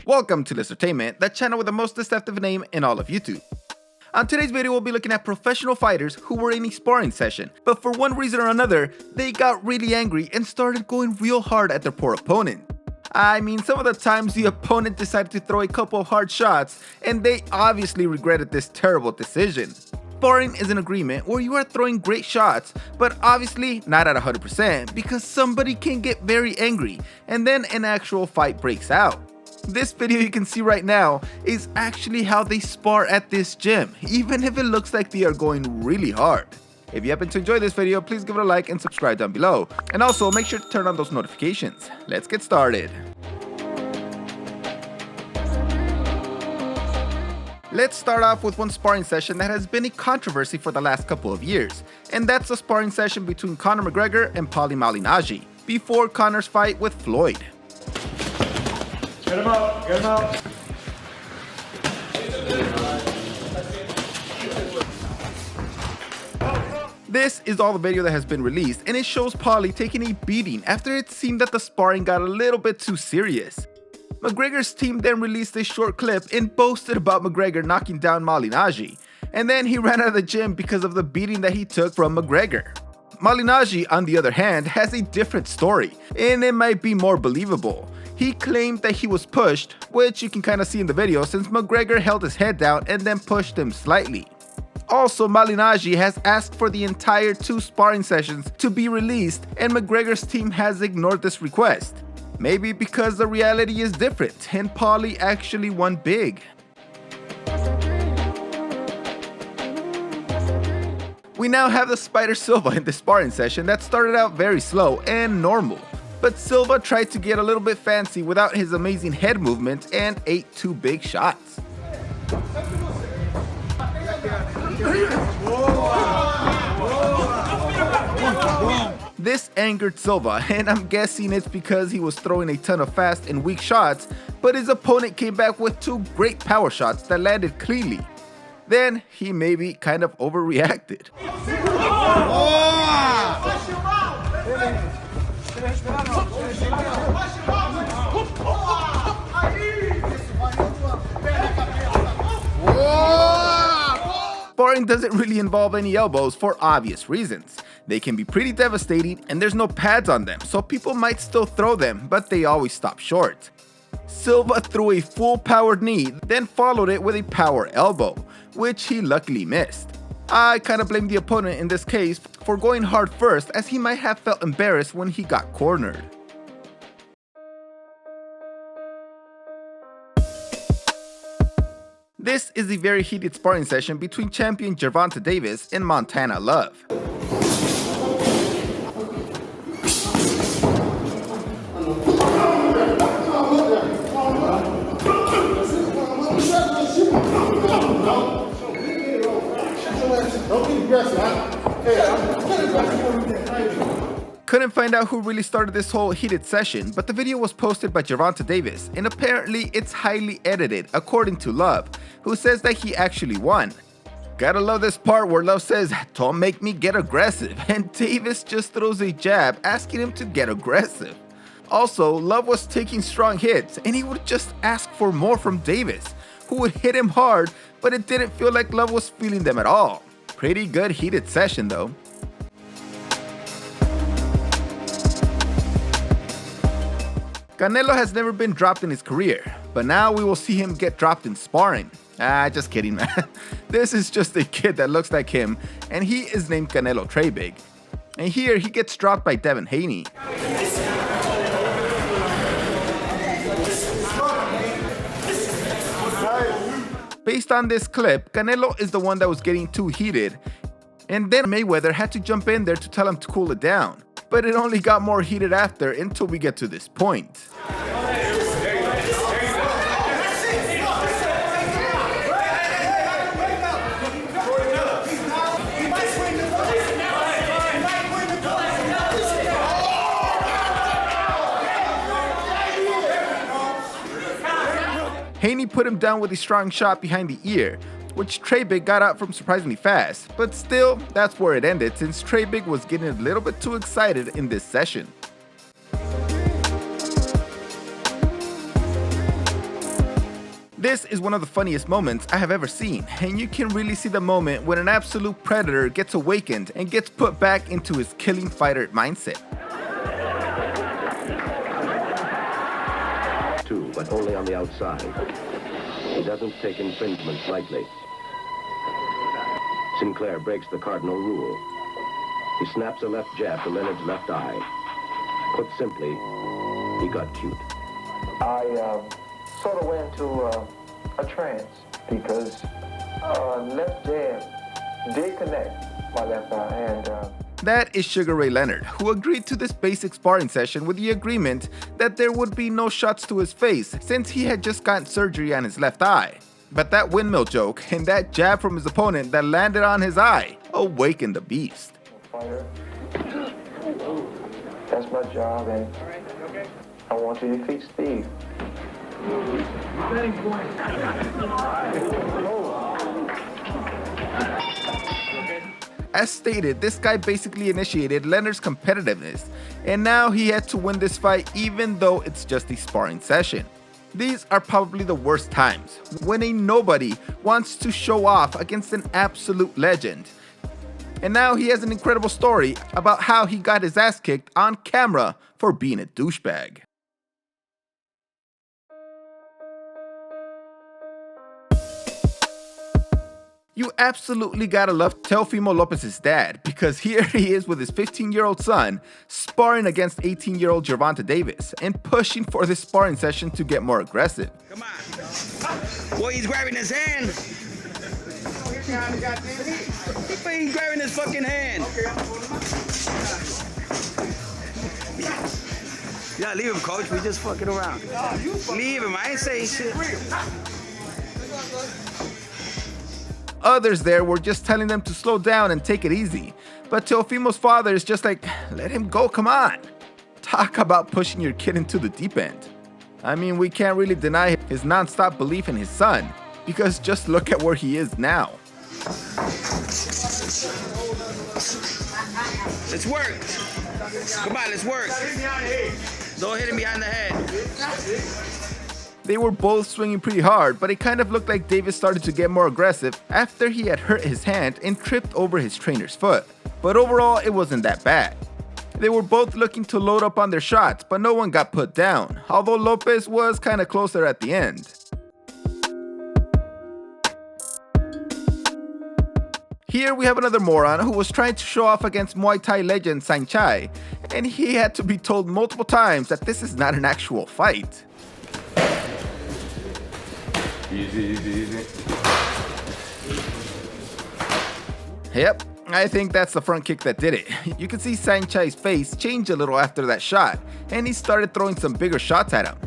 Welcome to Entertainment, the channel with the most deceptive name in all of YouTube. On today's video, we'll be looking at professional fighters who were in a sparring session, but for one reason or another, they got really angry and started going real hard at their poor opponent. I mean, some of the times the opponent decided to throw a couple of hard shots, and they obviously regretted this terrible decision. Sparring is an agreement where you are throwing great shots, but obviously not at 100% because somebody can get very angry, and then an actual fight breaks out. This video you can see right now is actually how they spar at this gym, even if it looks like they are going really hard. If you happen to enjoy this video, please give it a like and subscribe down below. And also make sure to turn on those notifications. Let's get started. Let's start off with one sparring session that has been a controversy for the last couple of years, and that's the sparring session between Conor McGregor and Malinaji, before Conor's fight with Floyd. Get him out, get him out. This is all the video that has been released, and it shows Paulie taking a beating after it seemed that the sparring got a little bit too serious. McGregor's team then released a short clip and boasted about McGregor knocking down Malinaji, and then he ran out of the gym because of the beating that he took from McGregor. Malinaji, on the other hand, has a different story, and it might be more believable. He claimed that he was pushed, which you can kind of see in the video since McGregor held his head down and then pushed him slightly. Also, Malinaji has asked for the entire 2 sparring sessions to be released, and McGregor's team has ignored this request. Maybe because the reality is different and Paulie actually won big. We now have the Spider Silva in the sparring session that started out very slow and normal. But Silva tried to get a little bit fancy without his amazing head movement and ate 2 big shots. This angered Silva, and I'm guessing it's because he was throwing a ton of fast and weak shots, but his opponent came back with 2 great power shots that landed cleanly. Then he maybe kind of overreacted. Sparring doesn't really involve any elbows for obvious reasons. They can be pretty devastating and there's no pads on them, so people might still throw them, but they always stop short. Silva threw a full powered knee, then followed it with a power elbow, which he luckily missed. I kinda blame the opponent in this case for going hard first, as he might have felt embarrassed when he got cornered. This is a very heated sparring session between champion Gervonta Davis and Montana Love. Couldn't find out who really started this whole heated session, but the video was posted by Gervonta Davis, and apparently it's highly edited, according to Love, who says that he actually won. Gotta love this part where Love says, "Don't make me get aggressive," and Davis just throws a jab asking him to get aggressive. Also, Love was taking strong hits, and he would just ask for more from Davis, who would hit him hard, but it didn't feel like Love was feeling them at all. Pretty good heated session though. Canelo has never been dropped in his career, but now we will see him get dropped in sparring. Just kidding, man. This is just a kid that looks like him, and he is named Canelo Trebig. And here he gets dropped by Devin Haney. Based on this clip, Canelo is the one that was getting too heated, and then Mayweather had to jump in there to tell him to cool it down. But it only got more heated after until we get to this point. Haney put him down with a strong shot behind the ear, which Trebig got out from surprisingly fast, but still, that's where it ended since Trebig was getting a little bit too excited in this session. This is one of the funniest moments I have ever seen, and you can really see the moment when an absolute predator gets awakened and gets put back into his killing fighter mindset. Too, but only on the outside. He doesn't take infringements lightly. Sinclair breaks the cardinal rule. He snaps a left jab to Leonard's left eye. Put simply, he got cute. I sort of went into a trance because left jab did connect my left eye, and that is Sugar Ray Leonard, who agreed to this basic sparring session with the agreement that there would be no shots to his face since he had just gotten surgery on his left eye. But that windmill joke and that jab from his opponent that landed on his eye awakened the beast. fighter. That's my job, and I want to defeat Steve. As stated, this guy basically initiated Leonard's competitiveness, and now he had to win this fight even though it's just a sparring session. These are probably the worst times, when a nobody wants to show off against an absolute legend. And now he has an incredible story about how he got his ass kicked on camera for being a douchebag. You absolutely gotta love Teofimo Lopez's dad, because here he is with his 15-year-old son sparring against 18-year-old Gervonta Davis and pushing for this sparring session to get more aggressive. Come on. Boy, he's grabbing his hand. He's grabbing his fucking hand. Yeah, leave him, coach. We just fucking around. Leave him. I ain't saying shit. Others there were just telling them to slow down and take it easy. But Teofimo's father is just like, let him go, come on. Talk about pushing your kid into the deep end. I mean, we can't really deny his non-stop belief in his son, because just look at where he is now. Let's work. Come on, let's work. Don't hit him behind the head. They were both swinging pretty hard, but it kind of looked like Davis started to get more aggressive after he had hurt his hand and tripped over his trainer's foot. But overall, it wasn't that bad. They were both looking to load up on their shots, but no one got put down, although Lopez was kind of closer at the end. Here we have another moron who was trying to show off against Muay Thai legend Sanchez, and he had to be told multiple times that this is not an actual fight. Easy, easy, easy. Yep, I think that's the front kick that did it. You can see Sanchez's face change a little after that shot, and he started throwing some bigger shots at him.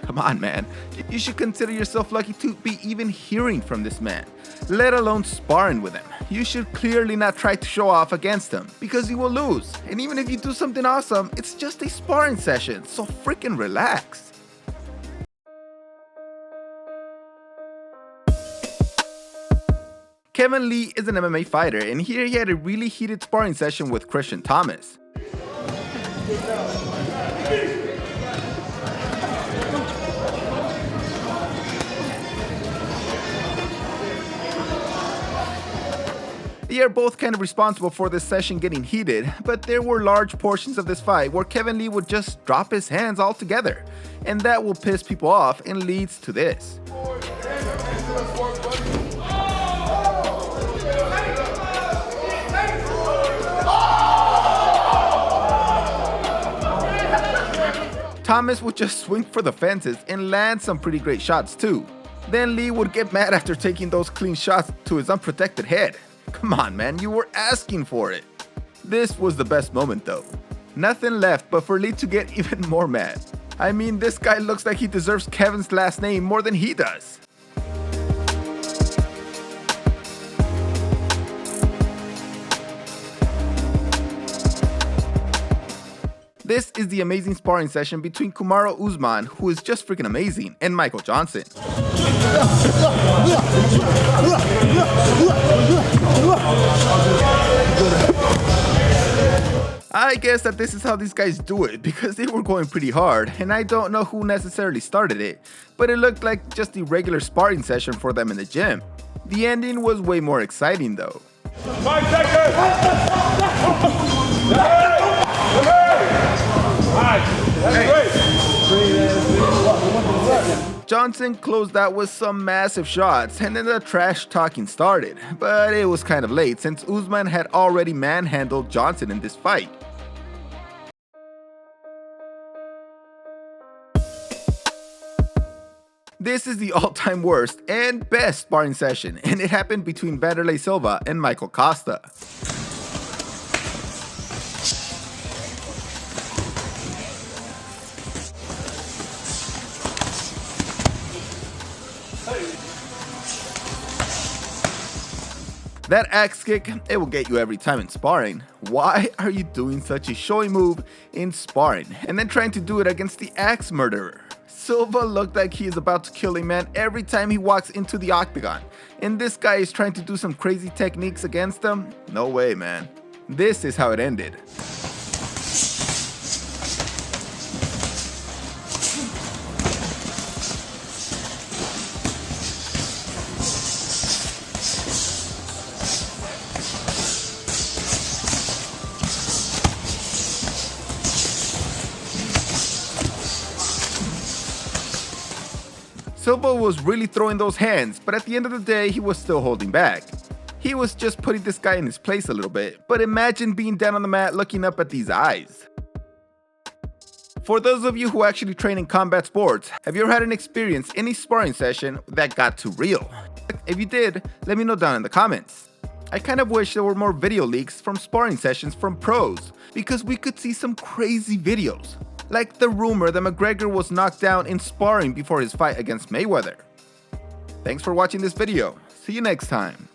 Come on, man. You should consider yourself lucky to be even hearing from this man, let alone sparring with him. You should clearly not try to show off against him, because you will lose. And even if you do something awesome, it's just a sparring session, so freaking relax. Kevin Lee is an MMA fighter, and here he had a really heated sparring session with Christian Thomas. They are both kind of responsible for this session getting heated, but there were large portions of this fight where Kevin Lee would just drop his hands altogether, and that will piss people off and leads to this. Thomas would just swing for the fences and land some pretty great shots too. Then Lee would get mad after taking those clean shots to his unprotected head. Come on, man, you were asking for it. This was the best moment though. Nothing left but for Lee to get even more mad. I mean, this guy looks like he deserves Kevin's last name more than he does. This is the amazing sparring session between Kamaru Uzman, who is just freaking amazing, and Michael Johnson. I guess that this is how these guys do it, because they were going pretty hard, and I don't know who necessarily started it, but it looked like just a regular sparring session for them in the gym. The ending was way more exciting though. 5 seconds! Johnson closed out with some massive shots, and then the trash talking started, but it was kind of late since Uzman had already manhandled Johnson in this fight. This is the all-time worst and best sparring session, and it happened between Silva and Michael Costa. That axe kick, it will get you every time in sparring. Why are you doing such a showy move in sparring and then trying to do it against the axe murderer? Silva looked like he is about to kill a man every time he walks into the octagon, and this guy is trying to do some crazy techniques against him? No way, man. This is how it ended. Silva was really throwing those hands, but at the end of the day, he was still holding back. He was just putting this guy in his place a little bit, but imagine being down on the mat looking up at these eyes. For those of you who actually train in combat sports, have you ever had an experience in a sparring session that got too real? If you did, let me know down in the comments. I kind of wish there were more video leaks from sparring sessions from pros, because we could see some crazy videos. Like the rumor that McGregor was knocked down in sparring before his fight against Mayweather. Thanks for watching this video. See you next time.